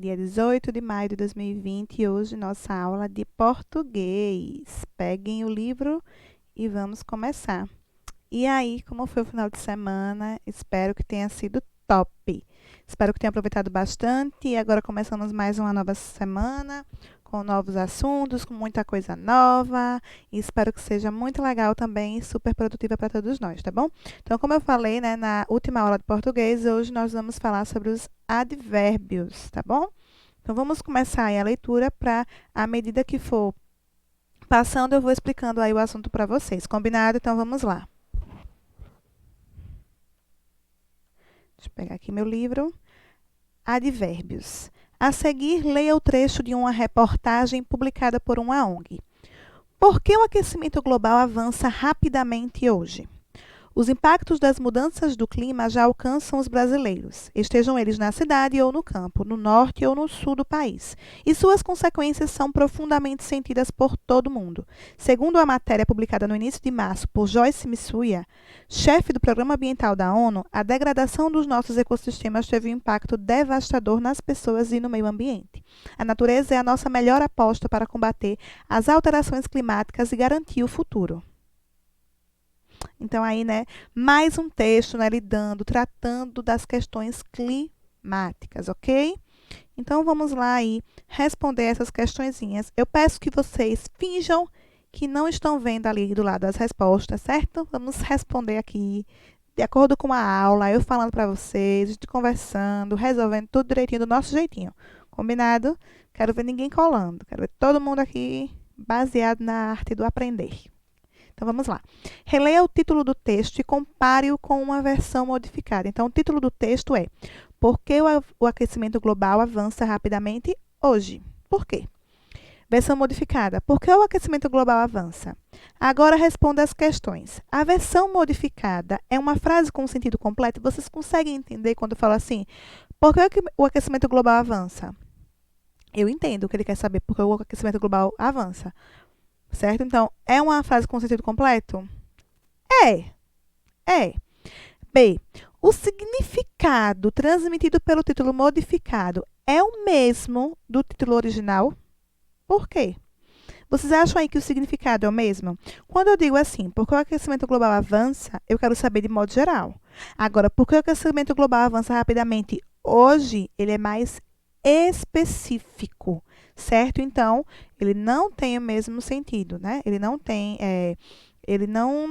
dia 18 de maio de 2020 e hoje nossa aula de português. Peguem o livro e vamos começar. E aí, como foi o final de semana? Espero que tenha sido top. Espero que tenha aproveitado bastante e agora começamos mais uma nova semana com novos assuntos, com muita coisa nova e espero que seja muito legal também e super produtiva para todos nós, tá bom? Então, como eu falei, né, na última aula de português, hoje nós vamos falar sobre os advérbios, tá bom? Então, vamos começar aí a leitura para, à medida que for passando, eu vou explicando aí o assunto para vocês. Combinado? Então, vamos lá. Deixa eu pegar aqui meu livro. Advérbios. A seguir, leia o trecho de uma reportagem publicada por uma ONG. Por que o aquecimento global avança rapidamente hoje? Os impactos das mudanças do clima já alcançam os brasileiros, estejam eles na cidade ou no campo, no norte ou no sul do país, e suas consequências são profundamente sentidas por todo mundo. Segundo a matéria publicada no início de março por Joyce Msuya, chefe do Programa Ambiental da ONU, a degradação dos nossos ecossistemas teve um impacto devastador nas pessoas e no meio ambiente. A natureza é a nossa melhor aposta para combater as alterações climáticas e garantir o futuro. Então, aí, né, mais um texto, né, tratando das questões climáticas, ok? Então, vamos lá aí responder essas questõezinhas. Eu peço que vocês finjam que não estão vendo ali do lado as respostas, certo? Vamos responder aqui, de acordo com a aula, eu falando para vocês, a gente conversando, resolvendo tudo direitinho, do nosso jeitinho. Combinado? Quero ver ninguém colando. Quero ver todo mundo aqui baseado na arte do aprender. Então, vamos lá. Releia o título do texto e compare-o com uma versão modificada. Então, o título do texto é Por que o aquecimento global avança rapidamente hoje? Por quê? Versão modificada. Por que o aquecimento global avança? Agora responda as questões. A versão modificada é uma frase com sentido completo? Vocês conseguem entender quando eu falo assim? Por que o aquecimento global avança? Eu entendo o que ele quer saber, porque o aquecimento global avança. Certo? Então, é uma frase com sentido completo? É. B. O significado transmitido pelo título modificado é o mesmo do título original? Por quê? Vocês acham aí que o significado é o mesmo? Quando eu digo assim, porque o aquecimento global avança, eu quero saber de modo geral. Agora, porque o aquecimento global avança rapidamente hoje, ele é mais específico, certo? Então, ele não tem o mesmo sentido, né? Ele não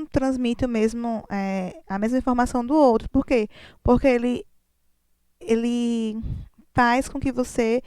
transmite a mesma informação do outro. Por quê? Porque ele faz com que você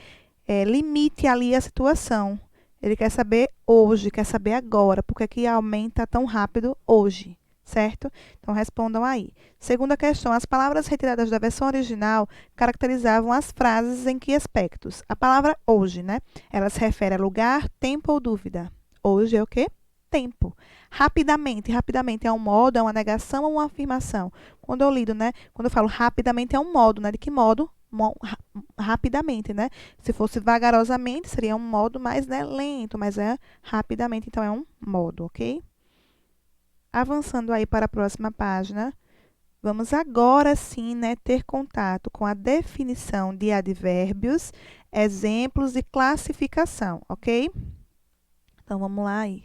limite ali a situação. Ele quer saber hoje, quer saber agora, porque que aumenta tão rápido hoje, certo? Então, respondam aí. Segunda questão, as palavras retiradas da versão original caracterizavam as frases em que aspectos? A palavra hoje, né? Ela se refere a lugar, tempo ou dúvida. Hoje é o quê? Tempo. Rapidamente. Rapidamente é um modo, é uma negação ou uma afirmação? Quando eu lido, né? Quando eu falo rapidamente é um modo, né? De que modo? Rapidamente, né? Se fosse vagarosamente, seria um modo mais, né, lento, mas é rapidamente, então é um modo, ok? Avançando aí para a próxima página, vamos agora sim, né, ter contato com a definição de advérbios, exemplos e classificação, ok? Então, vamos lá aí.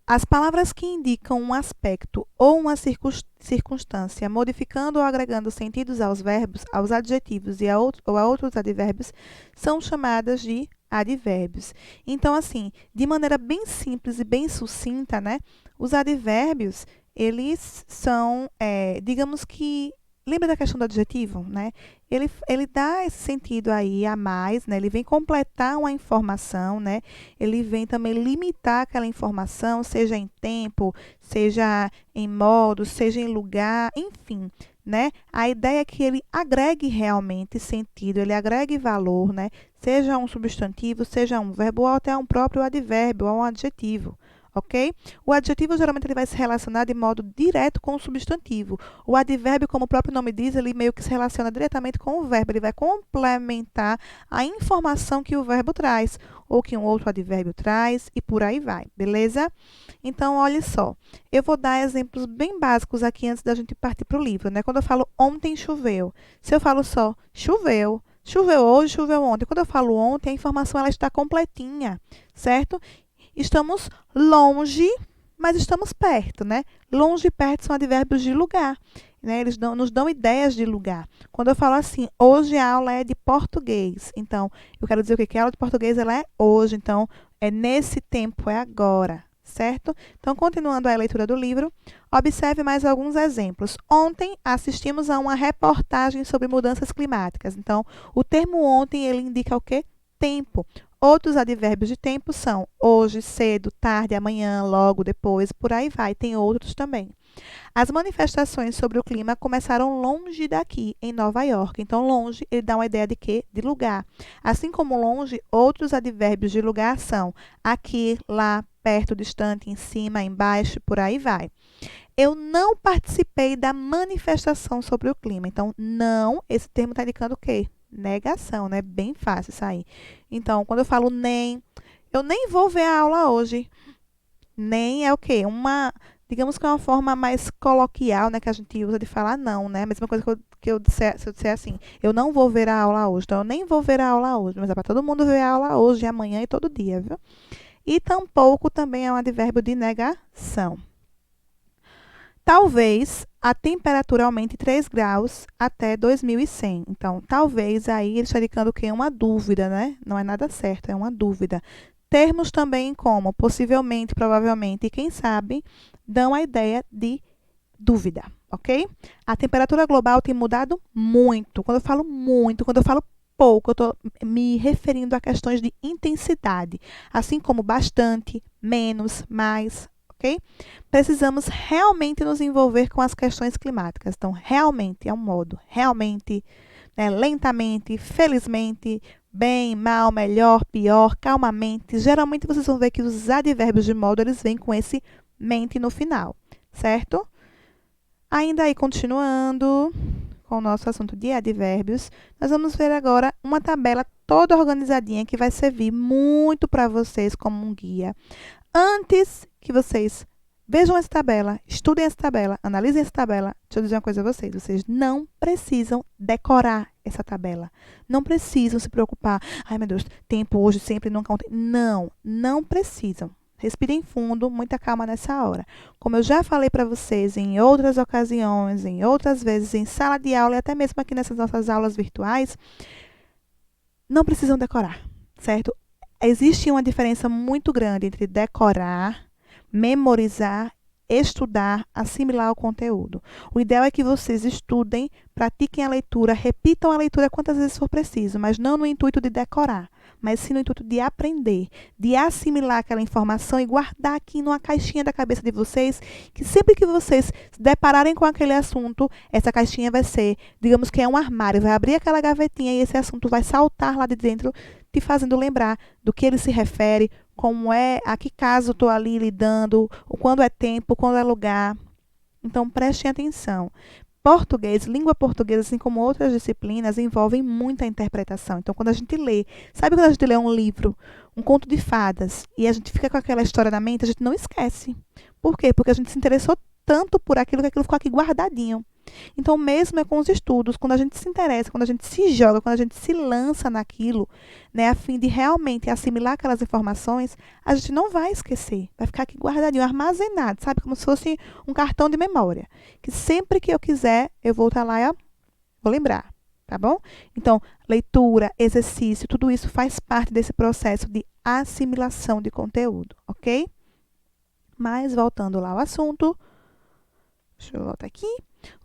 As palavras que indicam um aspecto ou uma circunstância, modificando ou agregando sentidos aos verbos, aos adjetivos ou a outros advérbios, são chamadas de advérbios. Então, assim, de maneira bem simples e bem sucinta, né, os advérbios, eles são, digamos que, lembra da questão do adjetivo, né? Ele dá esse sentido aí a mais, né? Ele vem completar uma informação, né? Ele vem também limitar aquela informação, seja em tempo, seja em modo, seja em lugar, enfim, né? A ideia é que ele agregue realmente sentido, ele agregue valor, né? Seja um substantivo, seja um verbo ou até um próprio advérbio ou um adjetivo. Ok? O adjetivo geralmente ele vai se relacionar de modo direto com o substantivo. O advérbio, como o próprio nome diz, ele meio que se relaciona diretamente com o verbo. Ele vai complementar a informação que o verbo traz, ou que um outro advérbio traz, e por aí vai, beleza? Então, olha só, eu vou dar exemplos bem básicos aqui antes da gente partir para o livro, né? Quando eu falo ontem choveu, se eu falo só choveu, Choveu hoje, choveu ontem. Quando eu falo ontem, a informação ela está completinha, certo? Estamos longe, mas estamos perto, né? Longe e perto são advérbios de lugar, né? Eles nos dão ideias de lugar. Quando eu falo assim, hoje a aula é de português. Então, eu quero dizer o quê? Que a aula de português ela é hoje. Então, é nesse tempo, é agora, certo? Então, continuando a leitura do livro, observe mais alguns exemplos. Ontem assistimos a uma reportagem sobre mudanças climáticas. Então, o termo ontem, ele indica o quê? Tempo. Outros advérbios de tempo são hoje, cedo, tarde, amanhã, logo, depois, por aí vai. Tem outros também. As manifestações sobre o clima começaram longe daqui, em Nova York. Então, longe, ele dá uma ideia de quê? De lugar. Assim como longe, outros advérbios de lugar são aqui, lá, perto, distante, em cima, embaixo, por aí vai. Eu não participei da manifestação sobre o clima. Então, não, esse termo está indicando o quê? Negação, né? Bem fácil isso aí. Então, quando eu falo nem, eu nem vou ver a aula hoje. Nem é o quê? Digamos que é uma forma mais coloquial, né? Que a gente usa de falar não, né? A mesma coisa se eu disser assim, eu não vou ver a aula hoje. Então, eu nem vou ver a aula hoje. Mas é para todo mundo ver a aula hoje, amanhã e todo dia, viu? E tampouco também é um advérbio de negação. Talvez a temperatura aumente 3 graus até 2100. Então, talvez aí ele está indicando o quê? Uma dúvida, né? Não é nada certo, é uma dúvida. Termos também como possivelmente, provavelmente e quem sabe dão a ideia de dúvida, ok? A temperatura global tem mudado muito. Quando eu falo muito, quando eu falo pouco, eu estou me referindo a questões de intensidade, assim como bastante, menos, mais, ok? Precisamos realmente nos envolver com as questões climáticas. Então, realmente é um modo, realmente, né, lentamente, felizmente, bem, mal, melhor, pior, calmamente. Geralmente vocês vão ver que os advérbios de modo eles vêm com esse mente no final, certo? Ainda aí, continuando com o nosso assunto de advérbios, nós vamos ver agora uma tabela toda organizadinha que vai servir muito para vocês como um guia. Antes que vocês vejam essa tabela, estudem essa tabela, analisem essa tabela, deixa eu dizer uma coisa a vocês. Vocês não precisam decorar essa tabela. Não precisam se preocupar. Ai, meu Deus, tempo hoje, sempre, nunca ontem. Não, não precisam. Respirem fundo, muita calma nessa hora. Como eu já falei para vocês em outras ocasiões, em outras vezes, em sala de aula e até mesmo aqui nessas nossas aulas virtuais, não precisam decorar, certo? Existe uma diferença muito grande entre decorar, memorizar, estudar, assimilar o conteúdo. O ideal é que vocês estudem, pratiquem a leitura, repitam a leitura quantas vezes for preciso, mas não no intuito de decorar, mas sim no intuito de aprender, de assimilar aquela informação e guardar aqui numa caixinha da cabeça de vocês, que sempre que vocês se depararem com aquele assunto, essa caixinha vai ser, digamos que é um armário, vai abrir aquela gavetinha e esse assunto vai saltar lá de dentro, te fazendo lembrar do que ele se refere, como é, a que caso estou ali lidando, o quando é tempo, quando é lugar. Então, prestem atenção. Português, língua portuguesa, assim como outras disciplinas, envolvem muita interpretação. Então, quando a gente lê, sabe quando a gente lê um livro, um conto de fadas, e a gente fica com aquela história na mente, a gente não esquece. Por quê? Porque a gente se interessou tanto por aquilo que aquilo ficou aqui guardadinho. Então, mesmo é com os estudos, quando a gente se interessa, quando a gente se joga, quando a gente se lança naquilo, né, a fim de realmente assimilar aquelas informações, a gente não vai esquecer, vai ficar aqui guardadinho, armazenado, sabe? Como se fosse um cartão de memória, que sempre que eu quiser, eu vou estar lá e vou lembrar, tá bom? Então, leitura, exercício, tudo isso faz parte desse processo de assimilação de conteúdo, ok? Mas, voltando lá ao assunto, deixa eu voltar aqui.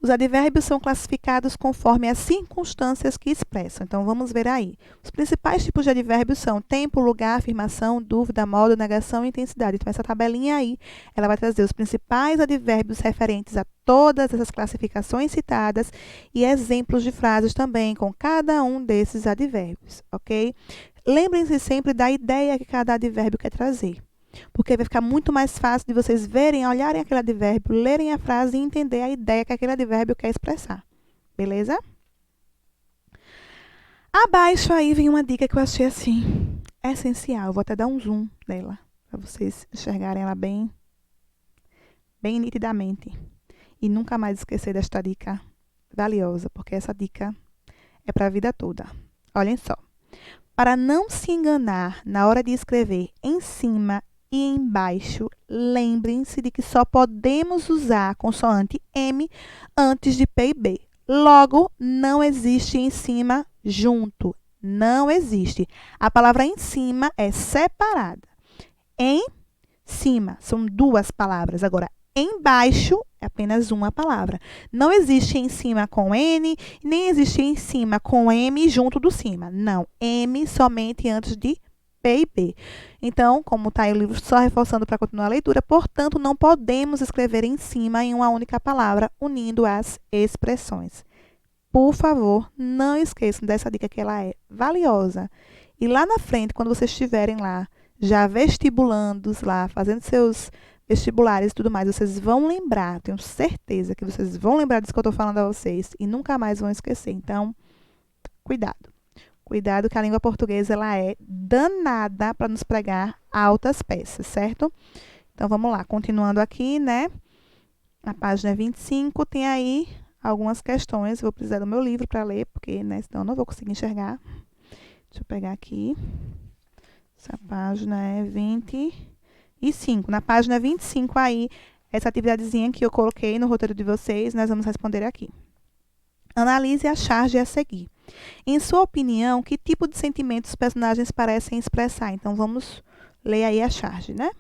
Os advérbios são classificados conforme as circunstâncias que expressam. Então, vamos ver aí. Os principais tipos de advérbios são tempo, lugar, afirmação, dúvida, modo, negação e intensidade. Então, essa tabelinha aí, ela vai trazer os principais advérbios referentes a todas essas classificações citadas e exemplos de frases também com cada um desses advérbios, ok? Lembrem-se sempre da ideia que cada advérbio quer trazer. Porque vai ficar muito mais fácil de vocês verem, olharem aquele advérbio, lerem a frase e entender a ideia que aquele advérbio quer expressar. Beleza? Abaixo aí vem uma dica que eu achei assim, essencial. Vou até dar um zoom nela, para vocês enxergarem ela bem nitidamente. E nunca mais esquecer desta dica valiosa, porque essa dica é para a vida toda. Olhem só. Para não se enganar na hora de escrever em cima e embaixo, lembrem-se de que só podemos usar a consoante M antes de P e B. Logo, não existe em cima junto. Não existe. A palavra em cima é separada. Em cima são duas palavras. Agora, embaixo é apenas uma palavra. Não existe em cima com N, nem existe em cima com M junto do cima. Não, M somente antes de P e B. Então, como está aí o livro só reforçando para continuar a leitura, portanto, não podemos escrever em cima em uma única palavra, unindo as expressões. Por favor, não esqueçam dessa dica que ela é valiosa. E lá na frente, quando vocês estiverem lá, já vestibulandos lá, fazendo seus vestibulares e tudo mais, vocês vão lembrar, tenho certeza que vocês vão lembrar disso que eu estou falando a vocês e nunca mais vão esquecer. Então, cuidado. Cuidado que a língua portuguesa ela é danada para nos pregar altas peças, certo? Então, vamos lá. Continuando aqui, né? Na página 25, tem aí algumas questões. Vou precisar do meu livro para ler, porque, né, senão eu não vou conseguir enxergar. Deixa eu pegar aqui. Essa página é 25. Na página 25 aí, essa atividadezinha que eu coloquei no roteiro de vocês, nós vamos responder aqui. Analise a charge a seguir. Em sua opinião, que tipo de sentimentos os personagens parecem expressar? Então, vamos ler aí a charge, né?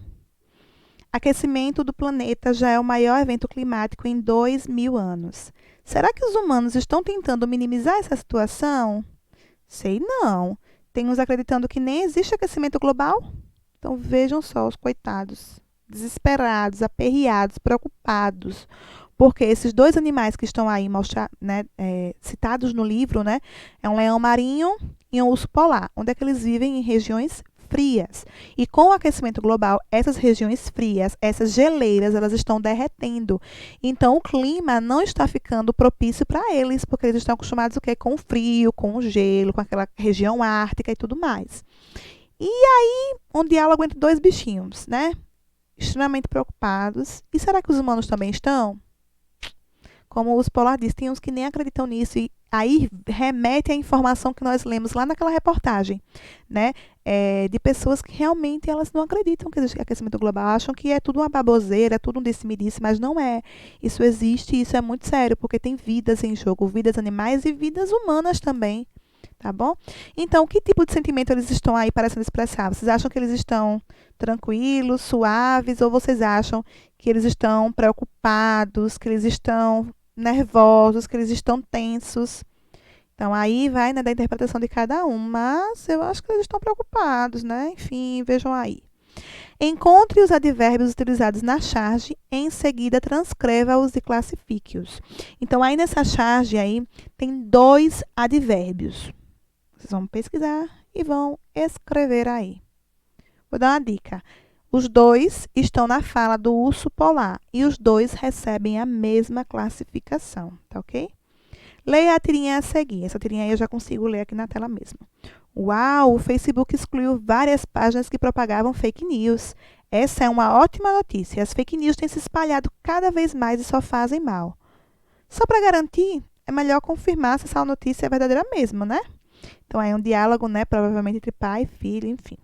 Aquecimento do planeta já é o maior evento climático em 2.000 anos. Será que os humanos estão tentando minimizar essa situação? Sei não. Tem uns acreditando que nem existe aquecimento global? Então, vejam só os coitados, desesperados, aperreados, preocupados, porque esses dois animais que estão aí né, citados no livro, né, é um leão marinho e um urso polar, onde é que eles vivem em regiões frias. E com o aquecimento global, essas regiões frias, essas geleiras, elas estão derretendo. Então, o clima não está ficando propício para eles, porque eles estão acostumados o quê? Com o frio, com o gelo, com aquela região ártica e tudo mais. E aí, um diálogo entre dois bichinhos, né? Extremamente preocupados. E será que os humanos também estão? Como os Polar diz, tem uns que nem acreditam nisso. E aí remete à informação que nós lemos lá naquela reportagem, né? De pessoas que realmente elas não acreditam que existe aquecimento global. Acham que é tudo uma baboseira, é tudo um disse-me-disse, mas não é. Isso existe e isso é muito sério, porque tem vidas em jogo, vidas animais e vidas humanas também. Tá bom? Então, que tipo de sentimento eles estão aí parecendo expressar? Vocês acham que eles estão tranquilos, suaves, ou vocês acham que eles estão preocupados, que eles estão nervosos, que eles estão tensos? Então, aí vai, né, da interpretação de cada um, mas eu acho que eles estão preocupados, né? Enfim, vejam aí. Encontre os advérbios utilizados na charge, em seguida transcreva-os e classifique-os. Então, aí nessa charge aí, tem 2 advérbios. Vocês vão pesquisar e vão escrever aí. Vou dar uma dica. Os 2 estão na fala do urso polar e os 2 recebem a mesma classificação, tá ok? Leia a tirinha a seguir. Essa tirinha aí eu já consigo ler aqui na tela mesmo. Uau, o Facebook excluiu várias páginas que propagavam fake news. Essa é uma ótima notícia. As fake news têm se espalhado cada vez mais e só fazem mal. Só para garantir, é melhor confirmar se essa notícia é verdadeira mesmo, né? Então, é um diálogo, né, provavelmente entre pai e filho, enfim.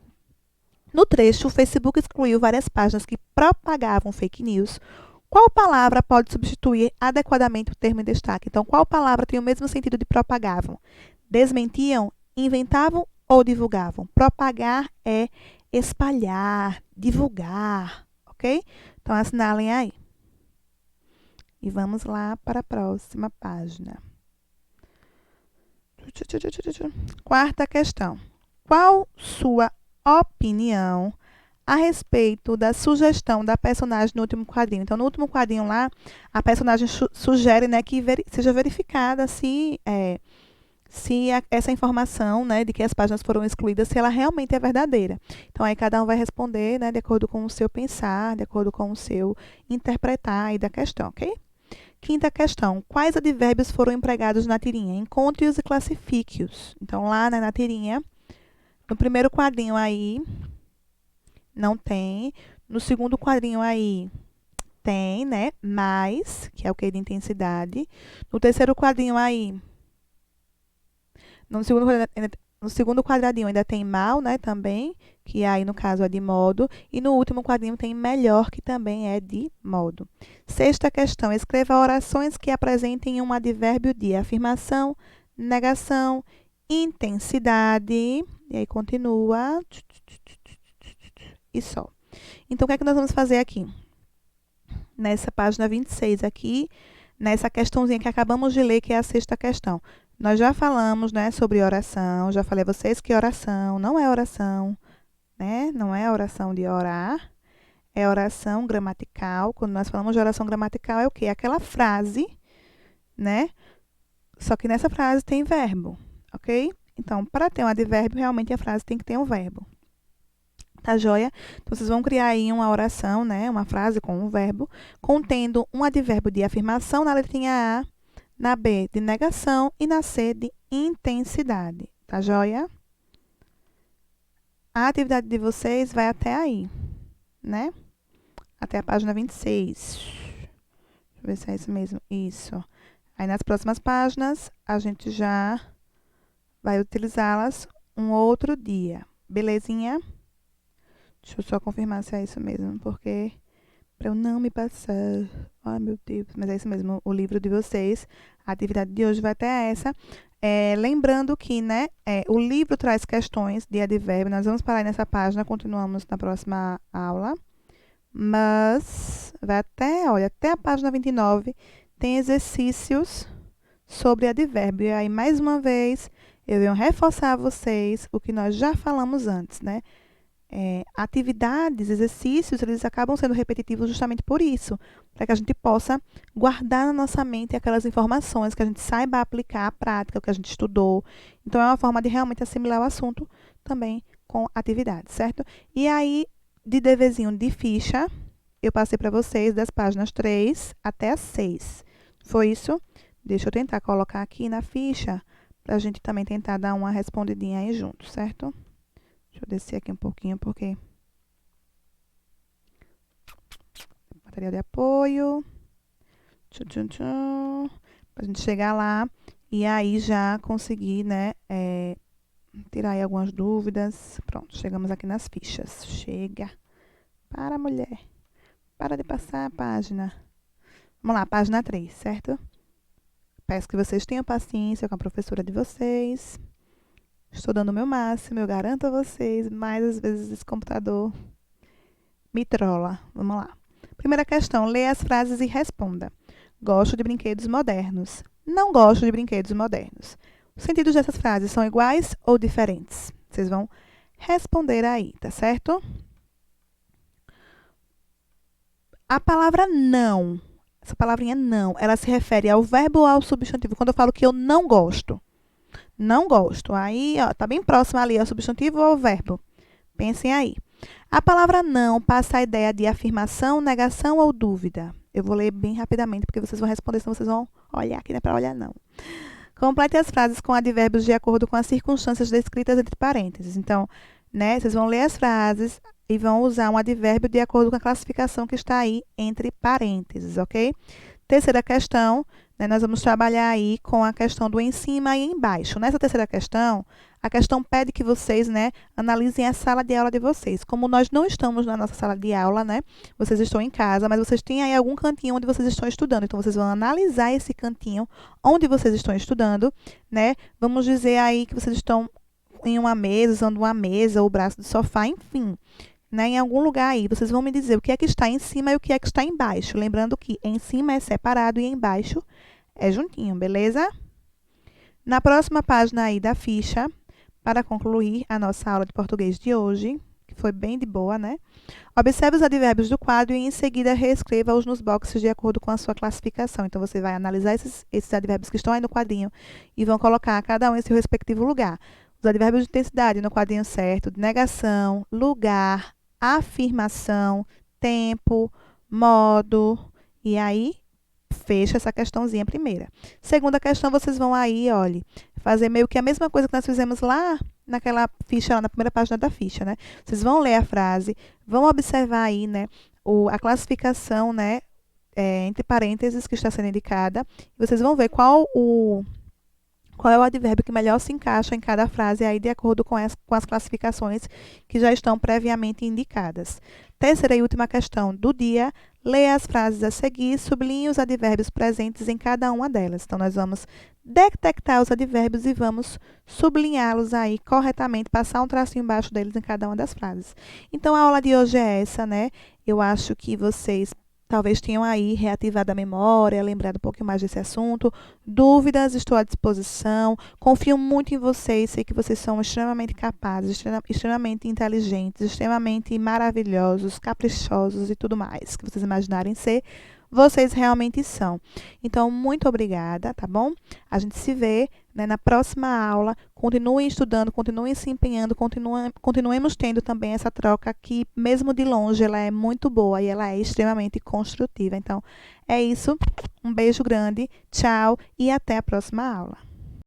No trecho, o Facebook excluiu várias páginas que propagavam fake news. Qual palavra pode substituir adequadamente o termo em destaque? Então, qual palavra tem o mesmo sentido de propagavam? Desmentiam, inventavam ou divulgavam? Propagar é espalhar, divulgar, ok? Então, assinalem aí. E vamos lá para a próxima página. Quarta questão. Qual sua opinião a respeito da sugestão da personagem no último quadrinho? Então, no último quadrinho lá, a personagem sugere, né, que seja verificada se essa informação, né, de que as páginas foram excluídas, se ela realmente é verdadeira. Então, aí cada um vai responder, né, de acordo com o seu pensar, de acordo com o seu interpretar aí da questão, ok? Quinta questão. Quais advérbios foram empregados na tirinha? Encontre-os e classifique-os. Então, lá, né, na tirinha, no primeiro quadrinho aí, não tem. No segundo quadrinho aí, tem, né? Mais, que é o que de intensidade. No terceiro quadrinho aí, No segundo quadradinho ainda tem mal, né, também, que aí no caso é de modo, e no último quadrinho tem melhor, que também é de modo. Sexta questão, escreva orações que apresentem um advérbio de afirmação, negação, intensidade, e aí continua, e só. Então, o que é que nós vamos fazer aqui? Nessa página 26 aqui, nessa questãozinha que acabamos de ler, que é a sexta questão. Nós já falamos, né, sobre oração, já falei a vocês que oração não é oração, né? Não é oração de orar, é oração gramatical. Quando nós falamos de oração gramatical, é o quê? Aquela frase, né? Só que nessa frase tem verbo, ok? Então, para ter um advérbio, realmente a frase tem que ter um verbo. Tá joia? Então, vocês vão criar aí uma oração, né? Uma frase com um verbo, contendo um advérbio de afirmação na letrinha A, na B de negação e na C de intensidade. Tá joia? A atividade de vocês vai até aí, né? Até a página 26. Deixa eu ver se é isso mesmo. Isso. Aí, nas próximas páginas, a gente já vai utilizá-las um outro dia. Belezinha? Deixa eu só confirmar se é isso mesmo, porque para eu não me passar. Ai, meu Deus. Mas é isso mesmo, o livro de vocês. A atividade de hoje vai até essa. Lembrando que, né, o livro traz questões de advérbio. Nós vamos parar aí nessa página, continuamos na próxima aula. Mas vai até, olha, até a página 29 tem exercícios sobre advérbio. E aí, mais uma vez, eu venho reforçar a vocês o que nós já falamos antes, né? Atividades, exercícios, eles acabam sendo repetitivos justamente por isso, para que a gente possa guardar na nossa mente aquelas informações, que a gente saiba aplicar à prática, o que a gente estudou. Então, é uma forma de realmente assimilar o assunto também com atividades, certo? E aí, de deverzinho de ficha, eu passei para vocês das páginas 3 até a 6. Foi isso? Deixa eu tentar colocar aqui na ficha, para a gente também tentar dar uma respondidinha aí junto, certo? Deixa eu descer aqui um pouquinho, porque... Material de apoio. Para a gente chegar lá e aí já conseguir, né, tirar aí algumas dúvidas. Pronto, chegamos aqui nas fichas. Chega. Para, mulher. Para de passar a página. Vamos lá, página 3, certo? Peço que vocês tenham paciência com a professora de vocês. Estou dando o meu máximo, eu garanto a vocês, mas às vezes esse computador me trola. Vamos lá. Primeira questão, leia as frases e responda. Gosto de brinquedos modernos. Não gosto de brinquedos modernos. Os sentidos dessas frases são iguais ou diferentes? Vocês vão responder aí, tá certo? A palavra não, essa palavrinha não, ela se refere ao verbo ou ao substantivo? Quando eu falo que eu não gosto. Não gosto. Aí, ó, tá bem próximo ali ao substantivo ou ao verbo. Pensem aí. A palavra não passa a ideia de afirmação, negação ou dúvida. Eu vou ler bem rapidamente, porque vocês vão responder, senão vocês vão olhar, aqui não é para olhar, não. Complete as frases com advérbios de acordo com as circunstâncias descritas entre parênteses. Então, né, vocês vão ler as frases e vão usar um advérbio de acordo com a classificação que está aí entre parênteses, ok? Terceira questão, né, nós vamos trabalhar aí com a questão do em cima e embaixo. Nessa terceira questão, a questão pede que vocês, né, analisem a sala de aula de vocês. Como nós não estamos na nossa sala de aula, né, vocês estão em casa, mas vocês têm aí algum cantinho onde vocês estão estudando. Então, vocês vão analisar esse cantinho onde vocês estão estudando, né? Vamos dizer aí que vocês estão em uma mesa, usando uma mesa, ou o braço do sofá, enfim, né, em algum lugar aí, vocês vão me dizer o que é que está em cima e o que é que está embaixo. Lembrando que em cima é separado e embaixo é juntinho, beleza? Na próxima página aí da ficha, para concluir a nossa aula de português de hoje, que foi bem de boa, né? Observe os advérbios do quadro e em seguida reescreva-os nos boxes de acordo com a sua classificação. Então, você vai analisar esses advérbios que estão aí no quadrinho e vão colocar cada um em seu respectivo lugar. Os advérbios de intensidade no quadrinho certo, de negação, lugar, afirmação, tempo, modo, e aí fecha essa questãozinha primeira. Segunda questão, vocês vão aí, olha, fazer meio que a mesma coisa que nós fizemos lá naquela ficha, lá na primeira página da ficha, né? Vocês vão ler a frase, vão observar aí, né, a classificação, né, entre parênteses que está sendo indicada, e vocês vão ver qual qual é o advérbio que melhor se encaixa em cada frase aí de acordo com as classificações que já estão previamente indicadas. Terceira e última questão do dia, leia as frases a seguir, sublinhe os advérbios presentes em cada uma delas. Então, nós vamos detectar os advérbios e vamos sublinhá-los aí corretamente, passar um tracinho embaixo deles em cada uma das frases. Então, a aula de hoje é essa, né? Eu acho que vocês talvez tenham aí reativado a memória, lembrado um pouquinho mais desse assunto. Dúvidas, estou à disposição. Confio muito em vocês, sei que vocês são extremamente capazes, extremamente inteligentes, extremamente maravilhosos, caprichosos e tudo mais que vocês imaginarem ser. Vocês realmente são. Então, muito obrigada, tá bom? A gente se vê, né, na próxima aula. Continuem estudando, continuem se empenhando, continuemos tendo também essa troca que, mesmo de longe, ela é muito boa e ela é extremamente construtiva. Então, é isso. Um beijo grande, tchau e até a próxima aula.